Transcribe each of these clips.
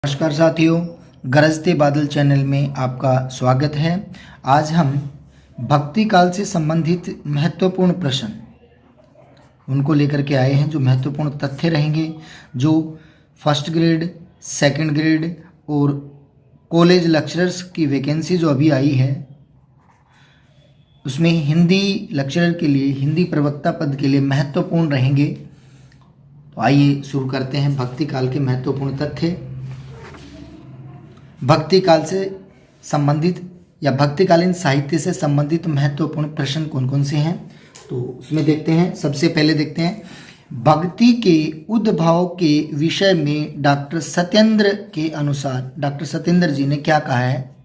नमस्कार साथियों, गरजते बादल चैनल में आपका स्वागत है। आज हम भक्ति काल से संबंधित महत्वपूर्ण प्रश्न उनको लेकर के आए हैं, जो महत्वपूर्ण तथ्य रहेंगे, जो फर्स्ट ग्रेड, सेकंड ग्रेड और कॉलेज लेक्चरर्स की वैकेंसी जो अभी आई है, उसमें हिंदी लेक्चरर के लिए, हिंदी प्रवक्ता पद के लिए महत्वपूर्ण रहेंगे। तो आइए शुरू करते हैं भक्ति काल के महत्वपूर्ण तथ्य। भक्ति काल से संबंधित या भक्तिकालीन साहित्य से संबंधित महत्वपूर्ण प्रश्न कौन कौन से हैं, तो उसमें देखते हैं। सबसे पहले देखते हैं, भक्ति के उद्भव के विषय में डॉक्टर सत्येंद्र के अनुसार, डॉक्टर सत्येंद्र जी ने क्या कहा है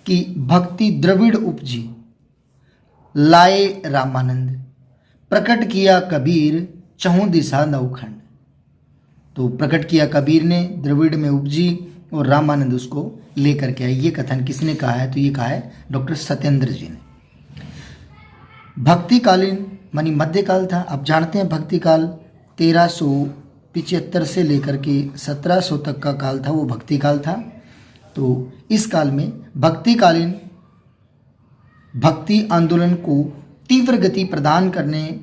कि भक्ति द्रविड़ उपजी, लाए रामानंद, प्रकट किया कबीर, चहुं दिशा नवखंड। तो प्रकट किया कबीर ने, द्रविड़ में उपजी और रामानंद उसको लेकर के आए। ये कथन किसने कहा है? तो ये कहा है डॉक्टर सत्येंद्र जी ने। भक्तिकालीन मानी मध्यकाल था। आप जानते हैं भक्तिकाल 1375 से लेकर के 1700 तक का काल था, वो भक्तिकाल था। तो इस काल में भक्तिकालीन भक्ति आंदोलन को तीव्र गति प्रदान करने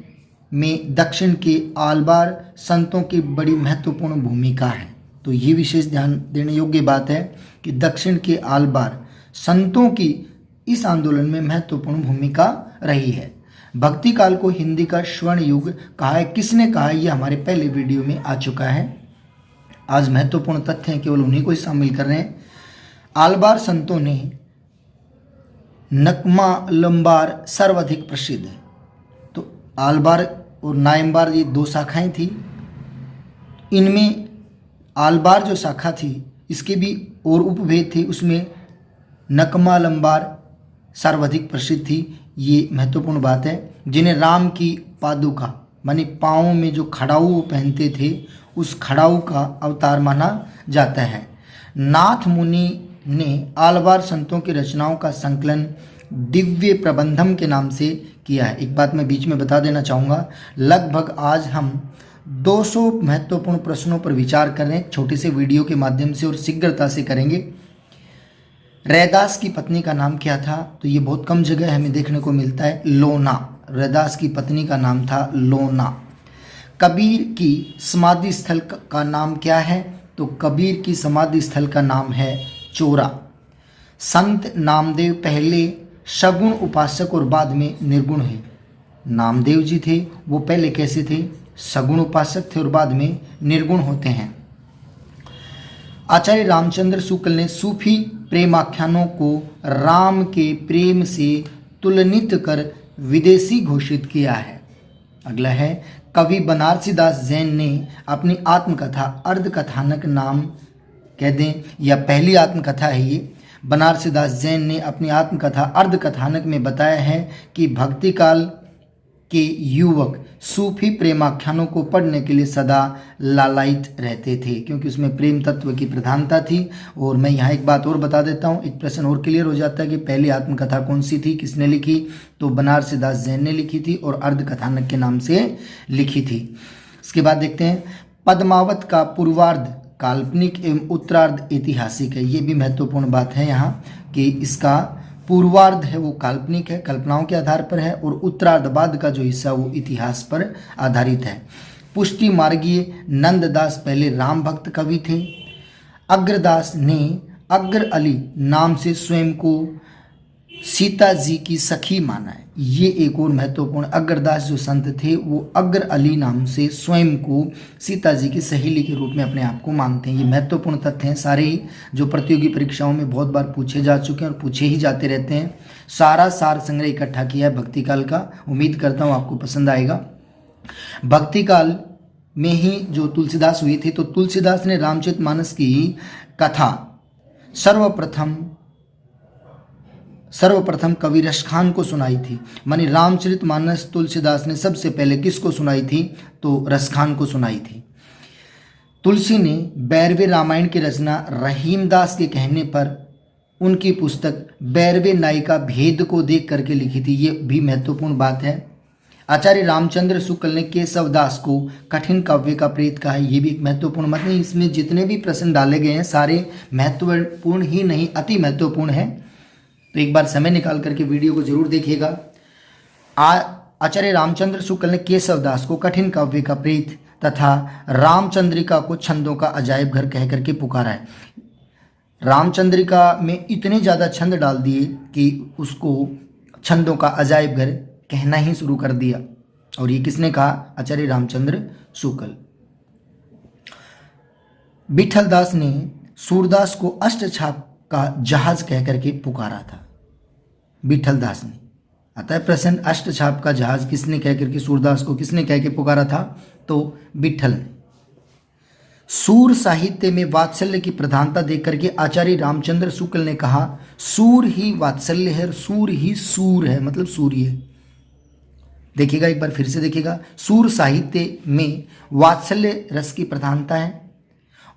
में दक्षिण के आलबार संतों की बड़ी महत्वपूर्ण भूमिका है। तो ये विशेष ध्यान देने योग्य बात है कि दक्षिण के आलबार संतों की इस आंदोलन में महत्वपूर्ण भूमिका रही है। भक्ति काल को हिंदी का स्वर्ण युग कहा है। किसने कहा है? ये हमारे पहले वीडियो में आ चुका है। आज महत्वपूर्ण तथ्य हैं, केवल उन्हीं को ही शामिल कर रहे हैं। आलबार संतों ने नकमा लंबार सर्वाधिक प्रसिद्ध है। तो आलबार और नायंबार ये दो शाखाएं थी। इनमें आलबार जो शाखा थी, इसके भी और उपभेद थे। उसमें नकमा लंबार सर्वाधिक प्रसिद्ध थी। ये महत्वपूर्ण बात है। जिन्हें राम की पादुका माने पाँव में जो खड़ाऊ वो पहनते थे, उस खड़ाऊ का अवतार माना जाता है। नाथ मुनि ने आलबार संतों की रचनाओं का संकलन दिव्य प्रबंधम के नाम से किया है। एक बात मैं बीच में बता देना चाहूँगा, लगभग आज हम 200 महत्वपूर्ण प्रश्नों पर विचार कर रहे हैं, छोटे से वीडियो के माध्यम से, और शीघ्रता से करेंगे। रैदास की पत्नी का नाम क्या था? तो ये बहुत कम जगह हमें देखने को मिलता है, लोना। रैदास की पत्नी का नाम था लोना। कबीर की समाधि स्थल का नाम क्या है? तो कबीर की समाधि स्थल का नाम है चोरा। संत नामदेव पहले सगुण उपासक और बाद में निर्गुण है। नामदेव जी थे, वो पहले कैसे थे? सगुण उपासक थे और बाद में निर्गुण होते हैं। आचार्य रामचंद्र शुक्ल ने सूफी प्रेमाख्यानों को राम के प्रेम से तुलनित कर विदेशी घोषित किया है। अगला है, कवि बनारसी दास जैन ने अपनी आत्मकथा अर्धकथानक नाम कह दें, या पहली आत्मकथा है ये। बनारसी दास जैन ने अपनी आत्मकथा अर्धकथानक में बताया है कि भक्ति काल के युवक सूफी प्रेमाख्यानों को पढ़ने के लिए सदा लालायित रहते थे, क्योंकि उसमें प्रेम तत्व की प्रधानता थी। और मैं यहाँ एक बात और बता देता हूँ, एक प्रश्न और क्लियर हो जाता है कि पहली आत्मकथा कौन सी थी, किसने लिखी? तो बनारसी दास जैन ने लिखी थी और अर्धकथानक के नाम से लिखी थी। इसके बाद देखते हैं, पद्मावत का पूर्वार्ध काल्पनिक एवं उत्तरार्ध ऐतिहासिक है। ये भी महत्वपूर्ण बात है यहाँ कि इसका पूर्वार्ध है वो काल्पनिक है, कल्पनाओं के आधार पर है, और उत्तरार्ध बाद का जो हिस्सा वो इतिहास पर आधारित है। पुष्टि मार्गीय नंददास पहले राम भक्त कवि थे। अग्रदास ने अग्र अली नाम से स्वयं को सीता जी की सखी माना है। ये एक और महत्वपूर्ण, अग्रदास जो संत थे वो अग्र अली नाम से स्वयं को सीता जी की सहेली के रूप में अपने आप को मानते हैं। ये महत्वपूर्ण तथ्य हैं सारे ही, जो प्रतियोगी परीक्षाओं में बहुत बार पूछे जा चुके हैं और पूछे ही जाते रहते हैं। सारा सार संग्रह इकट्ठा किया है भक्ति काल का, उम्मीद करता हूँ आपको पसंद आएगा। भक्ति काल में ही जो तुलसीदास हुए थे, तो तुलसीदास ने रामचरितमानस की कथा सर्वप्रथम कवि रसखान को सुनाई थी। मानी रामचरितमानस तुलसीदास ने सबसे पहले किसको सुनाई थी? तो रसखान को सुनाई थी। तुलसी ने बैरवे रामायण की रचना रहीमदास के कहने पर उनकी पुस्तक बैरवे नायिका भेद को देख करके लिखी थी। ये भी महत्वपूर्ण बात है। आचार्य रामचंद्र शुक्ल ने केशव दास को कठिन काव्य का प्रेत कहा है। ये भी एक महत्वपूर्ण मत नहीं, इसमें जितने भी प्रश्न डाले गए हैं सारे महत्वपूर्ण ही नहीं अति महत्वपूर्ण है। तो एक बार समय निकाल करके वीडियो को जरूर देखिएगा। आचार्य रामचंद्र शुक्ल ने केशव दास को कठिन काव्य का प्रेत तथा रामचंद्रिका को छंदों का अजायब घर कह करके पुकारा है। रामचंद्रिका में इतने ज़्यादा छंद डाल दिए कि उसको छंदों का अजायब घर कहना ही शुरू कर दिया। और ये किसने कहा? आचार्य रामचंद्र शुक्ल। विठल दास ने सूरदास को अष्टछाप का जहाज कह करके पुकारा था। विठल दास ने, आता है प्रश्न, अष्टछाप का जहाज किसने कह करके, सूरदास को किसने कह के पुकारा था? तो विठल ने। सूर साहित्य में वात्सल्य की प्रधानता देख करके आचार्य रामचंद्र शुक्ल ने कहा सूर ही वात्सल्य है, सूर ही सूर है, मतलब सूर्य है। देखिएगा एक बार फिर से देखिएगा, सूर साहित्य में वात्सल्य रस की प्रधानता है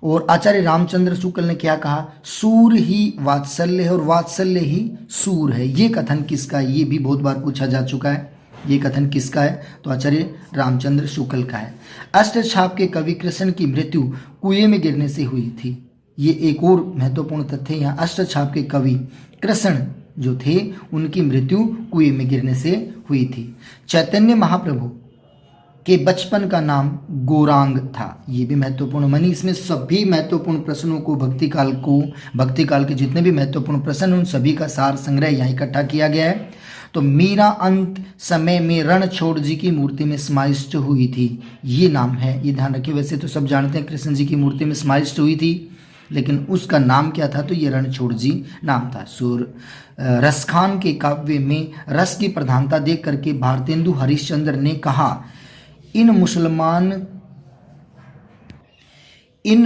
और आचार्य रामचंद्र शुक्ल ने क्या कहा? सूर ही वात्सल्य है और वात्सल्य ही सूर है। ये कथन किसका है? ये भी बहुत बार पूछा जा चुका है। ये कथन किसका है? तो आचार्य रामचंद्र शुक्ल का है। अष्टछाप के कवि कृष्ण की मृत्यु कुएं में गिरने से हुई थी। ये एक और महत्वपूर्ण तथ्य है यहाँ। अष्टछाप के कवि कृष्ण जो थे उनकी मृत्यु कुएं में गिरने से हुई थी। चैतन्य महाप्रभु के बचपन का नाम गौरांग था। ये भी महत्वपूर्ण मानी। इसमें सभी महत्वपूर्ण प्रश्नों को भक्ति काल के जितने भी महत्वपूर्ण प्रश्न उन सभी का सार संग्रह यहाँ इकट्ठा किया गया है। तो मीरा अंत समय में रणछोड़ जी की मूर्ति में समाविष्ट हुई थी। ये नाम है, ये ध्यान रखिए। वैसे तो सब जानते हैं कृष्ण जी की मूर्ति में समाविष्ट हुई थी, लेकिन उसका नाम क्या था? तो ये रणछोड़ जी नाम था। रसखान के काव्य में रस की प्रधानता देख करके भारतेंदु हरिश्चंद्र ने कहा इन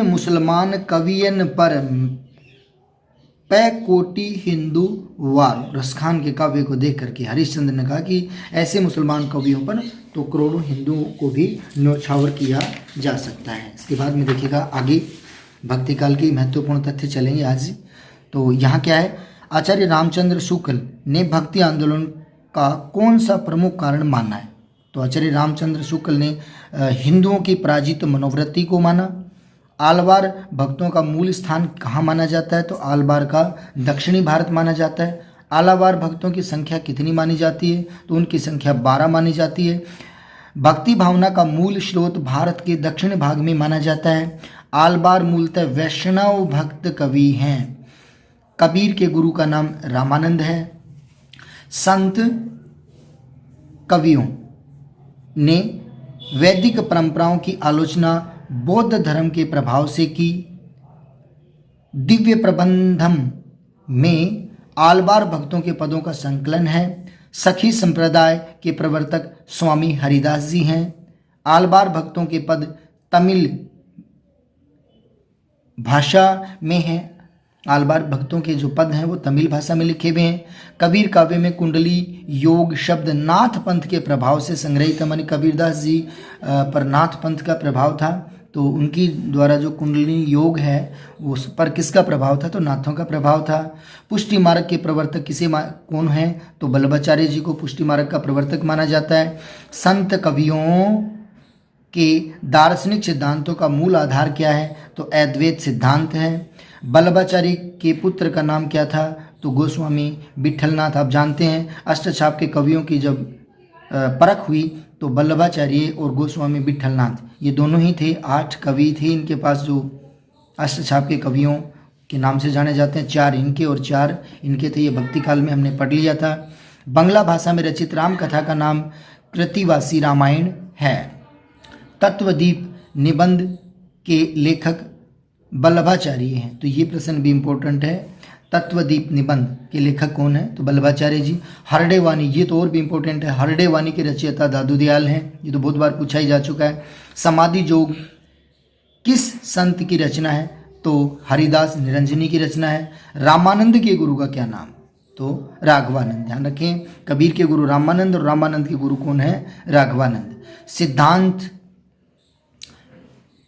मुसलमान कवियन पर पै कोटि हिंदू वार। रसखान के काव्य को देख करके हरिश्चंद्र ने कहा कि ऐसे मुसलमान कवियों पर तो करोड़ों हिंदुओं को भी न्यौछावर किया जा सकता है। इसके बाद में देखिएगा आगे भक्ति काल के महत्वपूर्ण तथ्य चलेंगे आज। तो यहाँ क्या है? आचार्य रामचंद्र शुक्ल ने भक्ति आंदोलन का कौन सा प्रमुख कारण माना है? तो आचार्य रामचंद्र शुक्ल ने हिंदुओं की पराजित मनोवृत्ति को माना। आलवार भक्तों का मूल स्थान कहाँ माना जाता है? तो आलवार का दक्षिणी भारत माना जाता है। आलावार भक्तों की संख्या कितनी मानी जाती है? तो उनकी संख्या 12 मानी जाती है। भक्ति भावना का मूल स्रोत भारत के दक्षिण भाग में माना जाता है। आलवार मूलतः वैष्णव भक्त कवि हैं। कबीर के गुरु का नाम रामानंद है। संत कवियों ने वैदिक परंपराओं की आलोचना बौद्ध धर्म के प्रभाव से की। दिव्य प्रबंधम में आलवार भक्तों के पदों का संकलन है। सखी संप्रदाय के प्रवर्तक स्वामी हरिदास जी हैं। आलवार भक्तों के पद तमिल भाषा में हैं। आलवार भक्तों के जो पद हैं वो तमिल भाषा में लिखे हुए हैं। कबीर काव्य में कुंडली योग शब्द नाथ पंथ के प्रभाव से संग्रहित है। मानी कबीरदास जी पर नाथ पंथ का प्रभाव था, तो उनकी द्वारा जो कुंडली योग है उस पर किसका प्रभाव था? तो नाथों का प्रभाव था। पुष्टि मार्ग के प्रवर्तक कौन है? तो वल्लभाचार्य जी को पुष्टि मार्ग का प्रवर्तक माना जाता है। संत कवियों के दार्शनिक सिद्धांतों का मूल आधार क्या है? तो अद्वैत सिद्धांत है। वल्लभाचार्य के पुत्र का नाम क्या था? तो गोस्वामी विठलनाथ। आप जानते हैं अष्टछाप के कवियों की जब परख हुई तो वल्लभाचार्य और गोस्वामी विठलनाथ ये दोनों ही थे। 8 कवि थे इनके पास जो अष्टछाप के कवियों के नाम से जाने जाते हैं। 4 इनके और 4 इनके थे। ये भक्ति काल में हमने पढ़ लिया था। बांग्ला भाषा में रचित राम कथा का नाम कृतिवासी रामायण है। तत्वदीप निबंध के लेखक वल्लभाचार्य हैं। तो ये प्रश्न भी इम्पोर्टेंट है। तत्वदीप निबंध के लेखक कौन है? तो वल्लभाचार्य जी। हरडे वाणी, ये तो और भी इम्पोर्टेंट है। हरडे वाणी के रचयिता दादू दयाल हैं। ये तो बहुत बार पूछा ही जा चुका है। समाधि योग किस संत की रचना है? तो हरिदास निरंजनी की रचना है। रामानंद के गुरु का क्या नाम? तो राघवानंद। ध्यान रखें, कबीर के गुरु रामानंद और रामानंद के गुरु कौन है? राघवानंद। सिद्धांत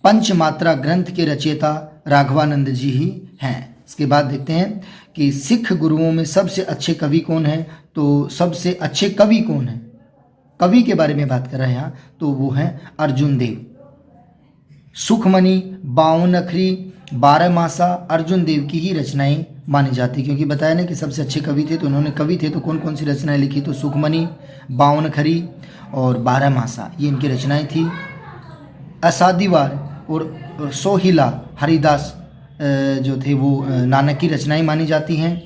पंचमात्रा ग्रंथ के रचयिता राघवानंद जी ही हैं। इसके बाद देखते हैं कि सिख गुरुओं में सबसे अच्छे कवि कौन है? तो सबसे अच्छे कवि कौन है? कवि के बारे में बात कर रहे हैं यहाँ, तो वो हैं अर्जुन देव। सुखमणि, बावनखरी, बारहमासा अर्जुन देव की ही रचनाएं मानी जाती, क्योंकि बताया ना कि सबसे अच्छे कवि थे, तो उन्होंने कवि थे तो कौन कौन सी रचनाएं लिखी, तो सुखमणि, बावनखरी और बारहमासा ये इनकी रचनाएं थी। असादीवार और सोहिला हरिदास जो थे वो नानक की रचनाएं मानी जाती हैं।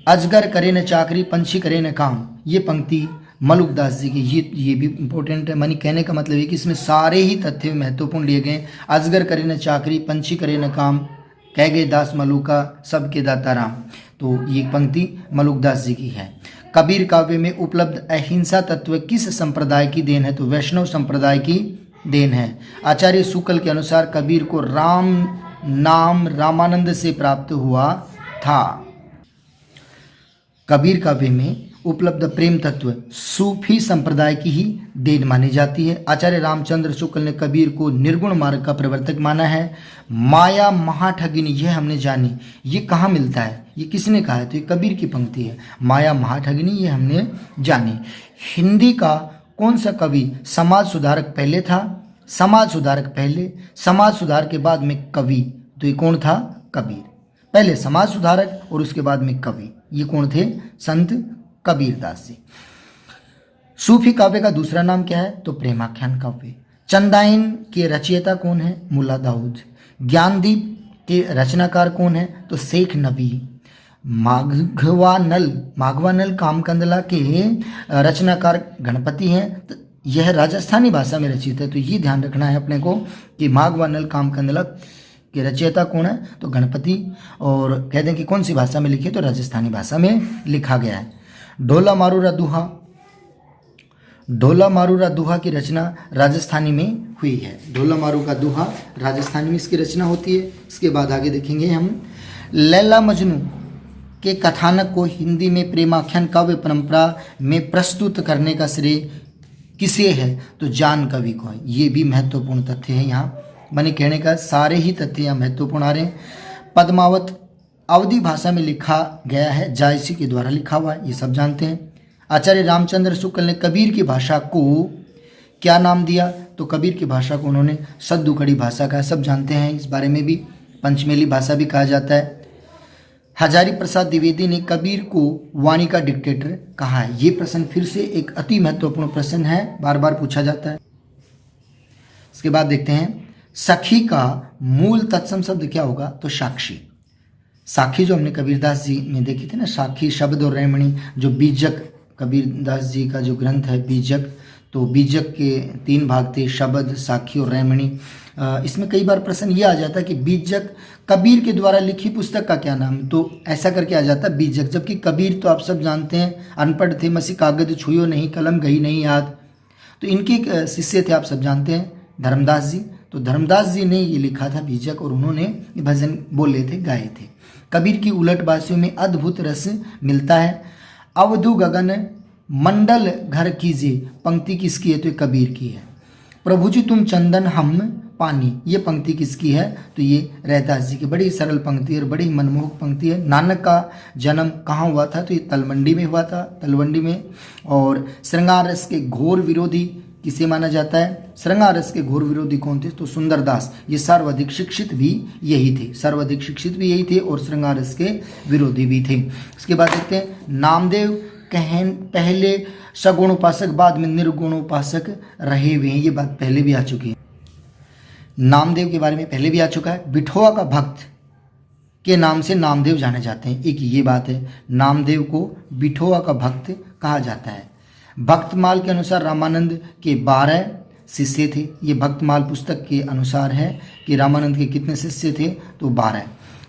अजगर करे न चाकरी, पंछी करे न काम, ये पंक्ति मलुकदास जी की, ये भी इम्पोर्टेंट है। मानी कहने का मतलब है कि इसमें सारे ही तथ्य महत्वपूर्ण लिए गए। अजगर करे न चाकरी, पंछी करे न काम, कह गए दास मलुका, सबके दाता राम, तो ये पंक्ति मलुकदास जी की है। कबीर काव्य में उपलब्ध अहिंसा तत्व किस संप्रदाय की देन है, तो वैष्णव संप्रदाय की देन है। आचार्य शुक्ल के अनुसार कबीर को राम नाम रामानंद से प्राप्त हुआ था। कबीर काव्य में उपलब्ध प्रेम तत्व सूफी संप्रदाय की ही देन मानी जाती है। आचार्य रामचंद्र शुक्ल ने कबीर को निर्गुण मार्ग का प्रवर्तक माना है। माया महाठगिनी यह हमने जानी, ये कहाँ मिलता है, ये किसने कहा है, तो ये कबीर की पंक्ति है। माया महाठगिनी ये हमने जानी। हिंदी का कौन सा कवि समाज सुधारक पहले था, समाज सुधारक पहले, समाज सुधार के बाद में कवि, तो ये कौन था, कबीर। पहले समाज सुधारक और उसके बाद में कवि, ये कौन थे, संत कबीरदास जी। सूफी काव्य का दूसरा नाम क्या है, तो प्रेमाख्यान काव्य। चंदाइन के रचयिता कौन है, मुल्ला दाऊद। ज्ञानदीप के रचनाकार कौन है, तो शेख नबी। माघवानल कामकंदला के रचनाकार गणपति हैं, तो यह राजस्थानी भाषा में रचित है, तो ये ध्यान रखना है अपने को कि माघवानल कामकंदला के रचयिता कौन है, तो गणपति। और कह दें कि कौन सी भाषा में लिखी है, तो राजस्थानी भाषा में लिखा गया है। ढोला मारूरा दुहा की रचना राजस्थानी में हुई है। ढोला मारू का दुहा राजस्थानी में इसकी रचना होती है। इसके बाद आगे देखेंगे हम, लैला मजनू के कथानक को हिंदी में प्रेमाख्यान काव्य परंपरा में प्रस्तुत करने का श्रेय किसे है, तो जान कवि को है। ये भी महत्वपूर्ण तथ्य है, यहाँ मैंने कहने का सारे ही तथ्य यहाँ महत्वपूर्ण आ रहे हैं। पद्मावत अवधी भाषा में लिखा गया है, जायसी के द्वारा लिखा हुआ है, ये सब जानते हैं। आचार्य रामचंद्र शुक्ल ने कबीर की भाषा को क्या नाम दिया, तो कबीर की भाषा को उन्होंने सद्दुकड़ी भाषा का, सब जानते हैं इस बारे में भी। पंचमेली भाषा भी कहा जाता है। हजारी प्रसाद द्विवेदी ने कबीर को वाणी का डिक्टेटर कहा है। ये प्रश्न फिर से एक अति महत्वपूर्ण प्रश्न है, बार बार पूछा जाता है। इसके बाद देखते हैं, सखी का मूल तत्सम शब्द क्या होगा, तो साक्षी। साखी जो हमने कबीरदास जी में देखी थी ना, साखी शब्द और रैमणी, जो बीजक कबीरदास जी का जो ग्रंथ है बीजक, तो बीजक के 3 भाग थे, शब्द, साखी और रैमणी। इसमें कई बार प्रश्न ये आ जाता है कि बीजक कबीर के द्वारा लिखी पुस्तक का क्या नाम, तो ऐसा करके आ जाता है बीजक। जबकि कबीर तो आप सब जानते हैं अनपढ़ थे, मसी कागज छुयो नहीं, कलम गई नहीं याद, तो इनके शिष्य थे, आप सब जानते हैं धर्मदास जी। तो धर्मदास जी ने ये लिखा था बीजक, और उन्होंने ये भजन बोले थे, गाए थे। कबीर की उलट बासियों में अद्भुत रस मिलता है। अवधु गगन मंडल घर कीजिए, पंक्ति किसकी है, तो ये कबीर की है। प्रभु जी तुम चंदन हम पानी, ये पंक्ति किसकी है, तो ये रैदास जी की। बड़ी सरल पंक्ति और बड़ी मनमोहक पंक्ति है। नानक का जन्म कहाँ हुआ था, तो ये तलवंडी में हुआ था, तलवंडी में। और श्रृंगार रस के घोर विरोधी किसे माना जाता है, श्रृंगार रस के घोर विरोधी कौन थे, तो सुंदरदास। ये सर्वाधिक शिक्षित भी यही थे, सर्वाधिक शिक्षित भी यही थे और श्रृंगार रस के विरोधी भी थे। इसके बाद देखते हैं, नामदेव कहन पहले सगुण उपासक बाद में निर्गुण उपासक रहे हुए हैं, ये बात पहले भी आ चुकी है। नामदेव के बारे में पहले भी आ चुका है। बिठोआ का भक्त के नाम से नामदेव जाने जाते हैं, एक ये बात है। नामदेव को बिठोआ का भक्त कहा जाता है। भक्तमाल के अनुसार रामानंद के 12 शिष्य थे। ये भक्तमाल पुस्तक के अनुसार है कि रामानंद के कितने शिष्य थे, तो 12।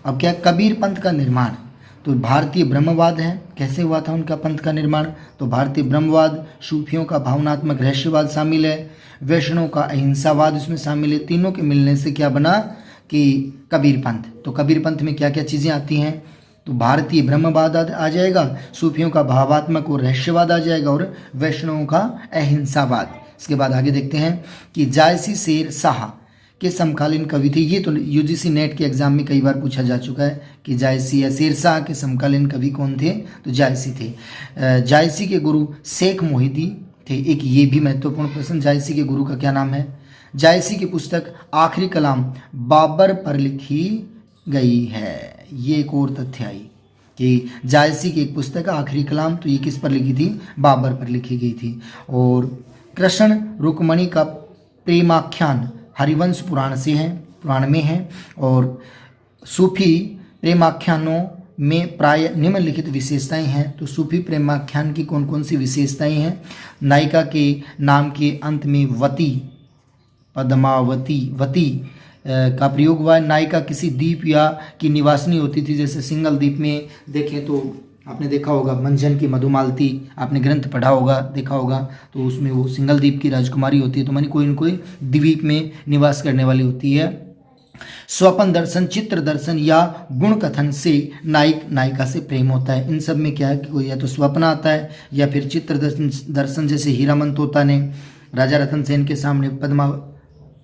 अब क्या कबीर पंथ का निर्माण, तो भारतीय ब्रह्मवाद है। कैसे हुआ था उनका पंथ का निर्माण, तो भारतीय ब्रह्मवाद, सूफियों का भावनात्मक रहस्यवाद शामिल है, वैष्णव का अहिंसावाद उसमें शामिल है। तीनों के मिलने से क्या बना कि कबीर पंथ। तो कबीर पंथ में क्या क्या चीज़ें आती हैं, तो भारतीय ब्रह्मवाद आ जाएगा, सूफियों का भावात्मक और रहस्यवाद आ जाएगा, और वैष्णवों का अहिंसावाद। इसके बाद आगे देखते हैं कि जायसी शेर शाह के समकालीन कवि थे। ये तो यूजीसी नेट के एग्जाम में कई बार पूछा जा चुका है कि जायसी या शेर शाह के समकालीन कवि कौन थे, तो जायसी थे। जायसी के गुरु शेख मोहिदी ठीक, एक ये भी महत्वपूर्ण प्रश्न, जायसी के गुरु का क्या नाम है? जायसी की पुस्तक आखिरी कलाम बाबर पर लिखी गई है। ये एक और तथ्य आई कि जायसी की एक पुस्तक आखिरी कलाम, तो ये किस पर लिखी थी? बाबर पर लिखी गई थी। और कृष्ण रुक्मणी का प्रेमाख्यान हरिवंश पुराण में है। और सूफी प्रेमाख्यानों में प्राय निम्नलिखित विशेषताएं हैं। तो सूफी प्रेमाख्यान की कौन कौन सी विशेषताएं हैं? नायिका के नाम के अंत में वती, वती का प्रयोग हुआ है। नायिका किसी द्वीप या की निवासिनी होती थी, जैसे सिंगल द्वीप में देखें तो आपने देखा होगा मंजन की मधुमालती, आपने ग्रंथ पढ़ा होगा, देखा होगा, तो उसमें वो सिंगल द्वीप की राजकुमारी होती है, तो मानी कोई न कोई द्वीप में निवास करने वाली होती है। स्वप्न दर्शन, चित्र दर्शन या गुण कथन से नायक नायिका से प्रेम होता है। इन सब में क्या है कि कोई या तो स्वप्न आता है या फिर चित्र दर्शन, जैसे हीरामन तोता ने राजा रतन सेन के सामने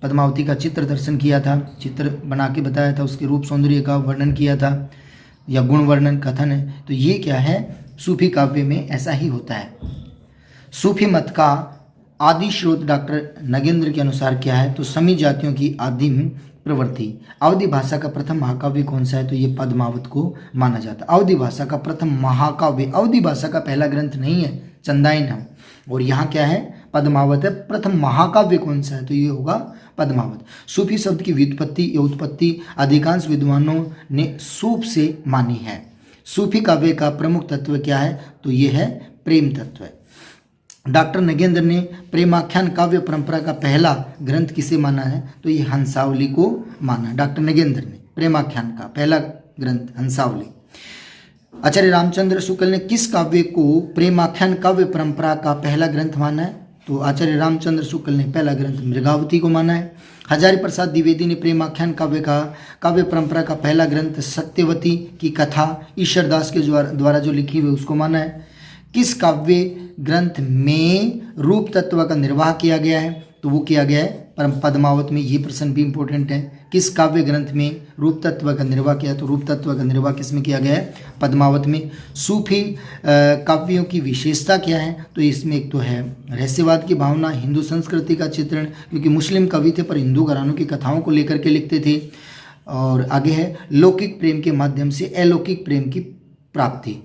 पद्मावती का चित्र दर्शन किया था, चित्र बना के बताया था, उसके रूप सौंदर्य का वर्णन किया था, या गुण वर्णन कथन है। तो ये क्या है? सूफी काव्य में ऐसा ही होता है। सूफी मत का आदि स्रोत डॉक्टर नगेंद्र के अनुसार क्या है? तो समी जातियों की आदिम प्रवृत्ति। अवधी भाषा का प्रथम महाकाव्य कौन सा है? तो ये पद्मावत को माना जाता है। अवधी भाषा का प्रथम महाकाव्य, अवधी भाषा का पहला ग्रंथ नहीं है, चंदायन है। और यहाँ क्या है? पद्मावत है। प्रथम महाकाव्य कौन सा है? तो ये होगा पद्मावत। सूफी शब्द की व्युत्पत्ति या उत्पत्ति अधिकांश विद्वानों ने सूफ से मानी है। सूफी काव्य का प्रमुख तत्व क्या है? तो ये है प्रेम तत्व। डॉक्टर नगेंद्र ने प्रेमाख्यान काव्य परंपरा का पहला ग्रंथ किसे माना है? तो ये हंसावली को माना। डॉक्टर नगेंद्र ने प्रेमाख्यान का पहला ग्रंथ हंसावली। आचार्य रामचंद्र शुक्ल ने किस काव्य को प्रेमाख्यान काव्य परंपरा का पहला ग्रंथ माना है? तो आचार्य रामचंद्र शुक्ल ने पहला ग्रंथ मृगावती को माना है। हजारी प्रसाद द्विवेदी ने प्रेमाख्यान काव्य परंपरा का पहला ग्रंथ सत्यवती की कथा ईश्वरदास के द्वारा जो लिखी हुई उसको माना है। किस काव्य ग्रंथ में रूप तत्व का निर्वाह किया गया है? तो वो किया गया है पद्मावत में। ये प्रश्न भी इंपॉर्टेंट है। किस काव्य ग्रंथ में रूप तत्व का निर्वाह किया? तो रूप तत्व का निर्वाह किस में किया गया है? पद्मावत में। सूफी काव्यों की विशेषता क्या है? तो इसमें एक तो है रहस्यवाद की भावना, हिंदू संस्कृति का चित्रण, क्योंकि मुस्लिम कवि थे पर हिंदू घरानों की कथाओं को लेकर के लिखते थे। और आगे है लौकिक प्रेम के माध्यम से अलौकिक प्रेम की प्राप्ति।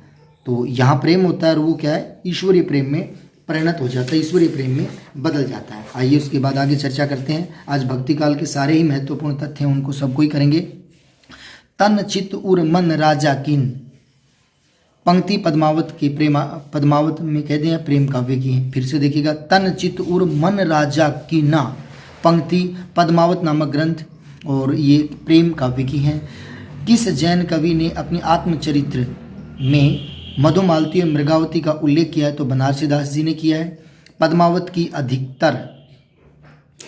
तो यहाँ प्रेम होता है और वो क्या है? ईश्वरीय प्रेम में परिणत हो जाता है, ईश्वरीय प्रेम में बदल जाता है। आइए उसके बाद आगे चर्चा करते हैं। आज भक्ति काल के सारे ही महत्वपूर्ण तथ्य हैं, उनको सबको ही करेंगे। तन चित उर मन राजा किन, पंक्ति पद्मावत में कह दें प्रेम काव्य की है। फिर से देखिएगा, तन चित उर मन राजा की ना, पंक्ति पद्मावत नामक ग्रंथ और ये प्रेम काव्य की हैं। किस जैन कवि ने अपनी आत्मचरित्र में मधुमालती और मृगावती का उल्लेख किया है? तो बनारसी दास जी ने किया है। पद्मावत की अधिकतर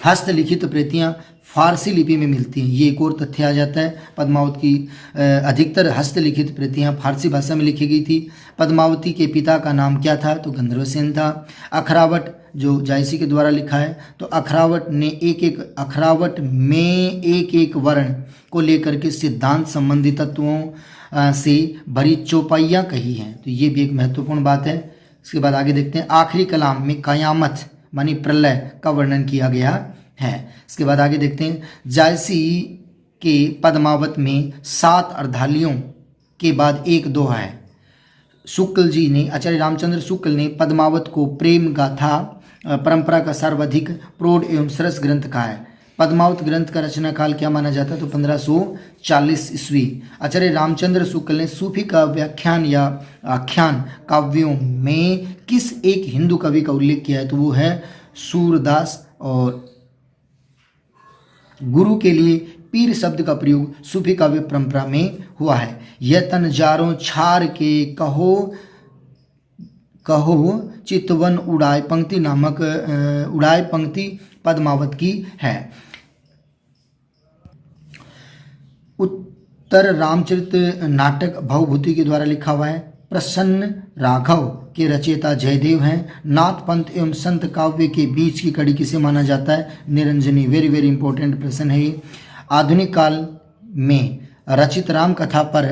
हस्तलिखित प्रतियां फारसी लिपि में मिलती हैं। ये एक और तथ्य आ जाता है। पद्मावत की अधिकतर हस्तलिखित प्रतियां फारसी भाषा में लिखी गई थी। पद्मावती के पिता का नाम क्या था? तो गंधर्वसेन था। अखरावट जो जायसी के द्वारा लिखा है, तो अखरावट में एक एक वर्ण को लेकर के सिद्धांत संबंधी तत्वों से भरी चौपाइयाँ कही हैं। तो ये भी एक महत्वपूर्ण बात है। इसके बाद आगे देखते हैं, आखिरी कलाम में कयामत मानी प्रलय का वर्णन किया गया है। इसके बाद आगे देखते हैं, जायसी के पद्मावत में 7 अर्धालियों के बाद एक दोहा है। शुक्ल जी ने, आचार्य रामचंद्र शुक्ल ने पद्मावत को प्रेम गाथा परंपरा का सर्वाधिक प्रौढ़ एवं सरस ग्रंथ कहा है। पद्मावत ग्रंथ का रचना काल क्या माना जाता है? तो 1540 ईस्वी। आचार्य रामचंद्र शुक्ल ने सूफी का व्याख्यान या आख्यान काव्यों में किस एक हिंदू कवि का उल्लेख किया है? तो वो है सूरदास। और गुरु के लिए पीर शब्द का प्रयोग सूफी काव्य परंपरा में हुआ है। यह तन जारों छार के कहो चितवन उड़ाए पंक्ति नामक उड़ाए पंक्ति पद्मावत की है। उत्तर रामचरित नाटक भवभूति के द्वारा लिखा हुआ है। प्रसन्न राघव के रचयिता जयदेव हैं। नाथ पंथ एवं संत काव्य के बीच की कड़ी किसे माना जाता है? निरंजनी। वेरी वेरी इंपॉर्टेंट प्रश्न है ये। आधुनिक काल में रचित राम कथा पर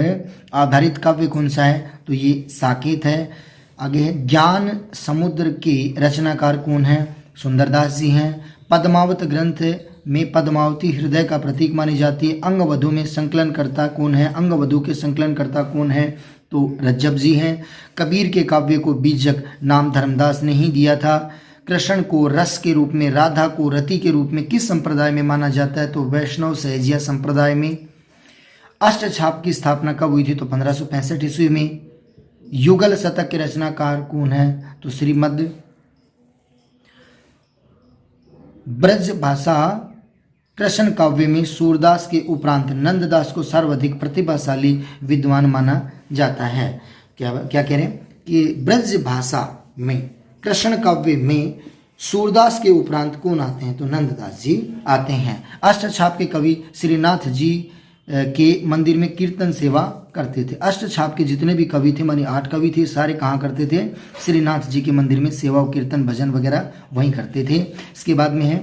आधारित काव्य कौन सा है? तो ये साकेत है। आगे है ज्ञान समुद्र के रचनाकार कौन है? सुंदरदास जी हैं। पद्मावत ग्रंथ में पद्मावती हृदय का प्रतीक मानी जाती है। अंगवधु में संकलनकर्ता कौन है? अंगवधु के संकलनकर्ता कौन है? तो रज्जब जी हैं। कबीर के काव्य को बीजक नाम धर्मदास ने ही दिया था। कृष्ण को रस के रूप में, राधा को रति के रूप में किस संप्रदाय में माना जाता है? तो वैष्णव सहजिया संप्रदाय में। अष्टछाप की स्थापना कब हुई थी? तो 1565 ईस्वी में। युगल शतक के रचनाकार कौन है? तो श्रीमद् ब्रज भाषा कृष्ण काव्य में सूरदास के उपरांत नंददास को सर्वाधिक प्रतिभाशाली विद्वान माना जाता है। क्या कह रहे हैं कि ब्रज भाषा में कृष्ण काव्य में सूरदास के उपरांत कौन आते हैं? तो नंददास जी आते हैं। अष्टछाप के कवि श्रीनाथ जी के मंदिर में कीर्तन सेवा करते थे। अष्टछाप के जितने भी कवि थे, मानी 8 कवि थे, सारे कहाँ करते थे? श्रीनाथ जी के मंदिर में सेवा, कीर्तन, भजन वगैरह वहीं करते थे। इसके बाद में है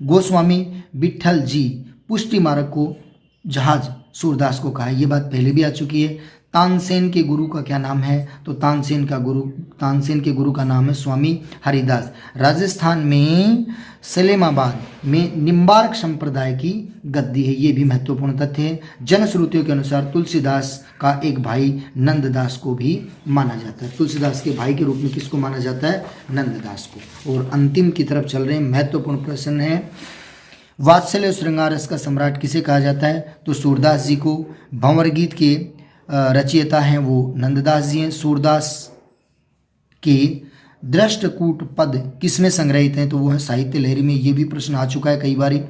गोस्वामी विट्ठल जी पुष्टि मार्ग को जहाज सूरदास को कहा है। ये बात पहले भी आ चुकी है। तानसेन के गुरु का क्या नाम है? तो तानसेन के गुरु का नाम है स्वामी हरिदास। राजस्थान में सलेमाबाद में निम्बार्क संप्रदाय की गद्दी है। ये भी महत्वपूर्ण तथ्य है। जनश्रुतियों के अनुसार तुलसीदास का एक भाई नंददास को भी माना जाता है। तुलसीदास के भाई के रूप में किसको माना जाता है? नंददास को। और अंतिम की तरफ चल रहे हैं। महत्वपूर्ण प्रश्न है, वात्सल्य श्रृंगार रस का सम्राट किसे कहा जाता है? तो सूरदास जी को। भंवर गीत के रचयिता हैं वो नंददास जी हैं। सूरदास के दृष्टकूट पद किसमें संग्रहित हैं? तो वो है साहित्य लहरी में। ये भी प्रश्न आ चुका है कई बारी।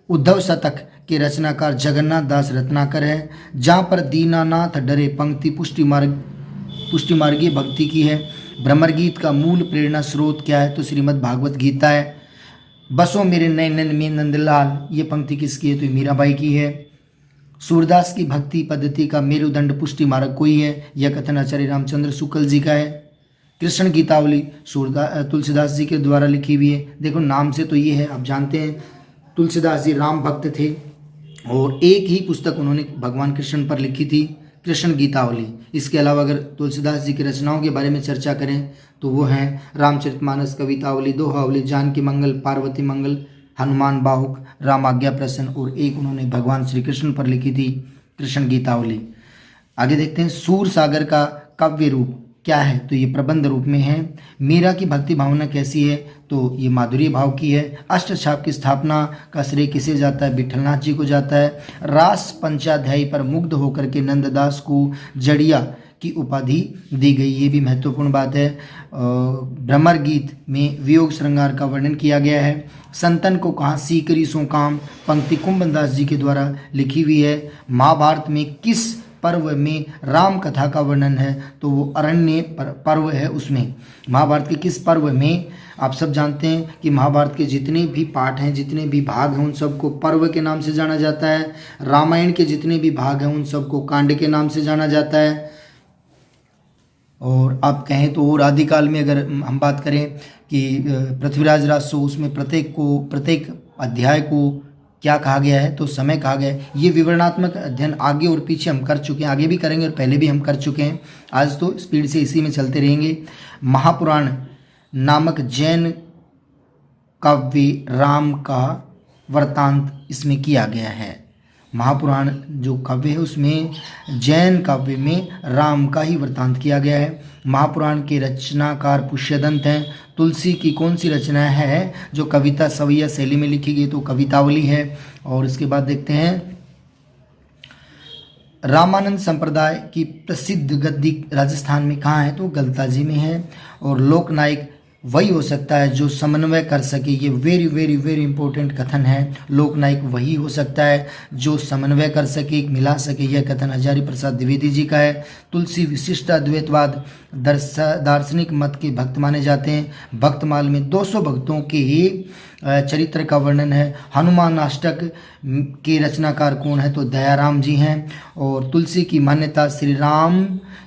उद्धव शतक के रचनाकार जगन्नाथ दास रत्नाकर है। जहाँ पर दीनानाथ डरे पंक्ति पुष्टिमार्गीय भक्ति की है। भ्रमर गीत का मूल प्रेरणा स्रोत क्या है? तो श्रीमद् भागवत गीता है। बसो मेरे नैनन में नंदलाल, ये पंक्ति किसकी है? तो मीराबाई की है। सूरदास की भक्ति पद्धति का मेरुदंड पुष्टि मार्ग कोई है? यह कथन आचार्य रामचंद्र शुक्ल जी का है। कृष्ण गीतावली तुलसीदास जी के द्वारा लिखी हुई है। देखो नाम से तो ये है, आप जानते हैं तुलसीदास जी राम भक्त थे और एक ही पुस्तक उन्होंने भगवान कृष्ण पर लिखी थी, कृष्ण गीतावली। इसके अलावा अगर तुलसीदास जी की रचनाओं के बारे में चर्चा करें तो वो हैं रामचरितमानस, कवितावली, दोहावली, जानकी मंगल, पार्वती मंगल, हनुमान बाहुक, राम आज्ञा प्रसन्न, और एक उन्होंने भगवान श्री कृष्ण पर लिखी थी कृष्ण गीतावली। आगे देखते हैं सूर सागर का काव्य रूप क्या है? तो ये प्रबंध रूप में है। मीरा की भक्ति भावना कैसी है? तो ये माधुर्य भाव की है। अष्टछाप की स्थापना का श्रेय किसे जाता है? विठलनाथ जी को जाता है। रास पंचाध्यायी पर मुग्ध होकर के नंददास को जड़िया की उपाधि दी गई, ये भी महत्वपूर्ण बात है। भ्रमर गीत में वियोग श्रृंगार का वर्णन किया गया है। संतन को कहाँ सीकरी सो काम पंक्ति कुंभनदास जी के द्वारा लिखी हुई है। महाभारत में किस पर्व में राम कथा का वर्णन है? तो वो अरण्य पर्व है उसमें। महाभारत के किस पर्व में? आप सब जानते हैं कि महाभारत के जितने भी पाठ हैं, जितने भी भाग हैं, उन सबको पर्व के नाम से जाना जाता है। रामायण के जितने भी भाग हैं उन सबको कांड के नाम से जाना जाता है। और आप कहें तो और आदिकाल में अगर हम बात करें कि पृथ्वीराज राजसो, उसमें प्रत्येक अध्याय को क्या कहा गया है? तो समय कहा गया है। ये विवरणात्मक अध्ययन आगे और पीछे हम कर चुके हैं, आगे भी करेंगे और पहले भी हम कर चुके हैं। आज तो स्पीड से इसी में चलते रहेंगे। महापुराण नामक जैन काव्य राम का वृत्तांत इसमें किया गया है। महापुराण जो काव्य है उसमें जैन काव्य में राम का ही वृत्तांत किया गया है। महापुराण के रचनाकार पुष्यदंत हैं। तुलसी की कौन सी रचना है जो कविता सवैया शैली में लिखी गई? तो कवितावली है। और इसके बाद देखते हैं रामानंद संप्रदाय की प्रसिद्ध गद्दी राजस्थान में कहाँ है? तो गलताजी में है। और लोकनायक वही हो सकता है जो समन्वय कर सके, ये वेरी वेरी वेरी इंपॉर्टेंट कथन है। लोकनायक वही हो सकता है जो समन्वय कर सके, मिला सके, यह कथन हजारी प्रसाद द्विवेदी जी का है। तुलसी विशिष्ट अद्वैतवाद दार्शनिक मत के भक्त माने जाते हैं। भक्तमाल में 200 भक्तों के चरित्र का वर्णन है। हनुमान अष्टक के रचनाकार कौन है? तो दयाराम जी हैं। और तुलसी की मान्यता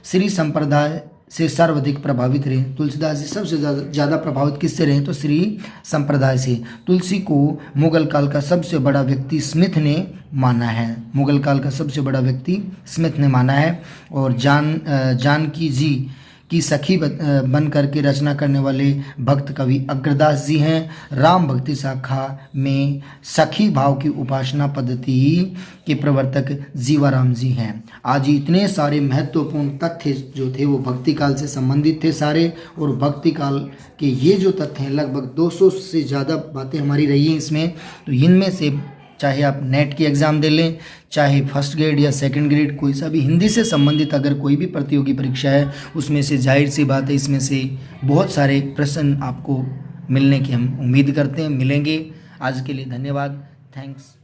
श्री संप्रदाय से सर्वाधिक प्रभावित रहे। तुलसीदास जी सबसे ज़्यादा प्रभावित किससे रहे? तो श्री संप्रदाय से। तुलसी को मुगल काल का सबसे बड़ा व्यक्ति स्मिथ ने माना है। मुगल काल का सबसे बड़ा व्यक्ति स्मिथ ने माना है। और जानकी जी की सखी बन करके रचना करने वाले भक्त कवि अग्रदास जी हैं। राम भक्ति शाखा में सखी भाव की उपासना पद्धति के प्रवर्तक जीवाराम जी हैं। आज इतने सारे महत्वपूर्ण तथ्य जो थे वो भक्ति काल से संबंधित थे सारे, और भक्ति काल के ये जो तथ्य हैं लगभग 200 से ज़्यादा बातें हमारी रही हैं इसमें। तो इनमें से चाहे आप नेट की एग्ज़ाम दे लें, चाहे फर्स्ट ग्रेड या सेकंड ग्रेड, कोई सा भी हिंदी से संबंधित अगर कोई भी प्रतियोगी परीक्षा है उसमें से जाहिर सी बात है इसमें से बहुत सारे प्रश्न आपको मिलने की हम उम्मीद करते हैं, मिलेंगे। आज के लिए धन्यवाद, थैंक्स।